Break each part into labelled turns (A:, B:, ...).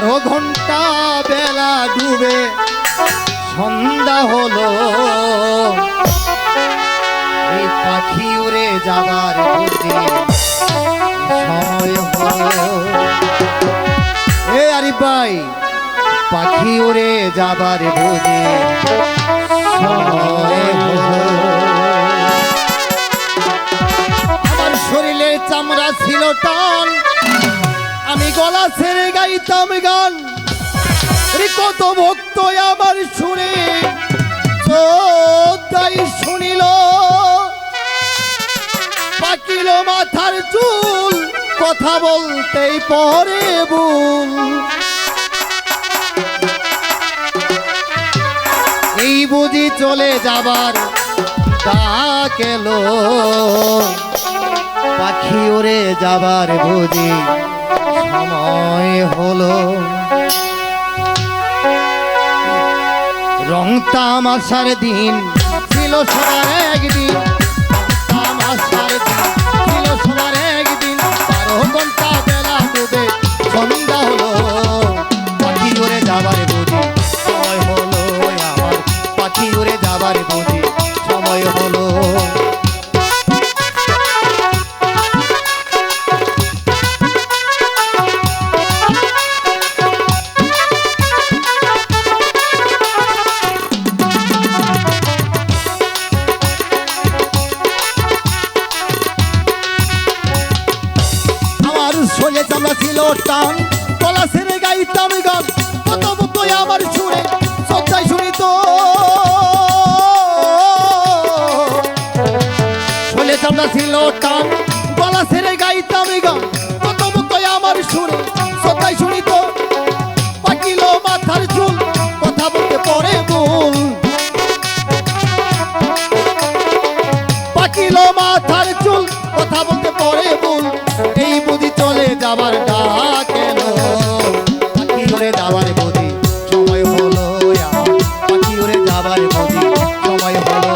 A: 12 ঘন্টা বেলা ডুবে সন্ধ্যা হলো, এই পাখি উড়ে যাবার বুঝি সময় হলো। এ আরিফ ভাই, পাখি উড়ে যাবার বুঝি সময় হলো। আমার শরীরে চামড়া ছিল টান, আমি গলা ছেড়ে গাইতাম গান। কত ভক্ত আমার শুনে শ্রদ্ধাই শুনিল, পাকিল মাথার চুল, কথা বলতেই পরে ভুল। এই বুঝি চলে যাবার ডাক এলো, পাখি উড়ে যাবার বুঝি সময় হলো। রং তামাশার দিন ছিল সবার একদিন, তামাশার দিন ছিল সবার একদিন। 12 ঘন্টা বেলা ডুবে সন্ধ্যা হলো, পাখি উড়ে যাবার বুঝি সময় হলো। আমার পাখি উড়ে যাবার বুঝি সময় হলো। শোলে চামড়া ছিল টান, গলা ছেড়ে গাইতাম গান। কত ভক্ত আমার শুনে শ্রদ্ধায় শুনিত, শোলে চামড়া ছিল টান, গলা ছেড়ে গাইতাম গান। কত ভক্ত আমার শুনে শ্রদ্ধায় শুনিত, পাকিল মাথার চুল, কথা বলতে পরে ভুল। পাকিল মাথার চুল, কথা বলতে পরে ভুল। এই বুঝি চলে যাবার ডাক এলো, পাখি উড়ে যাবার বুঝি সময় হলো। পাখি উড়ে যাবার বুঝি সময় হলো।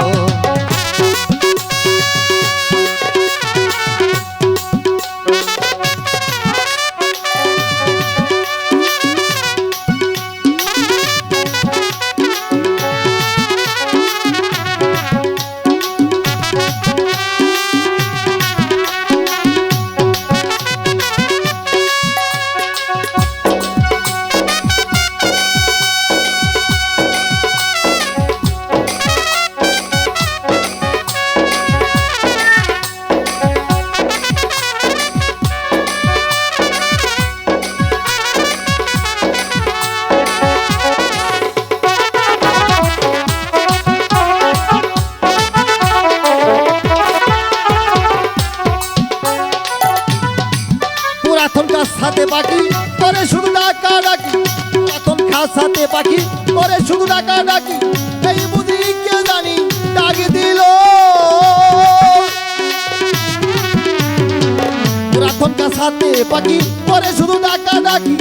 A: পুরাতন কাজ সাথে পাখি করে শুধু ডাকা ডাকি, পুরাতন কাজ সাথে পাখি করে শুধু ডাকা ডাকি। এই বুঝি কে জানি ডাক দিল, পুরাতন কাজ সাথে পাখি করে শুধু ডাকা ডাকি।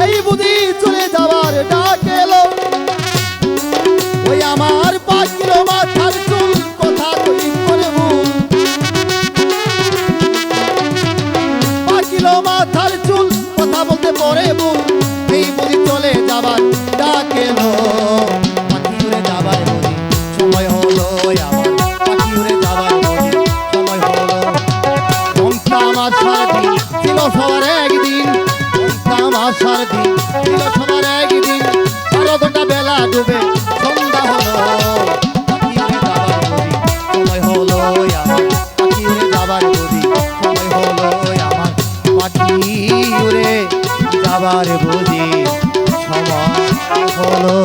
A: এই বুঝি চলে যাওয়ার ডাক এলো, ওই আমার পাকিল মাথার চুল, কথা কই করে ভুল। পাকিল মাথার চুল, কথা বলতে পরে ভুল। এই বুঝি চলে যাবার ডাক এলো, পাখি উড়ে যাবার বুঝি সময় হলো। আমার পাখি উড়ে যাবার বুঝি সময় হলো। রং তামাশার দিন ছিল সবার একদিন, রং তামাশার দিন ছিল সবার একদিন। 12 ঘন্টা বেলা ডুবে সন্ধ্যা হলো, পাখি উড়ে যাবার বুঝি সময় হলো। আমার পাখি উড়ে যাবার বুঝি সময় হলো। আমার পাখি উড়ে যাবার বুঝি সময় হলো।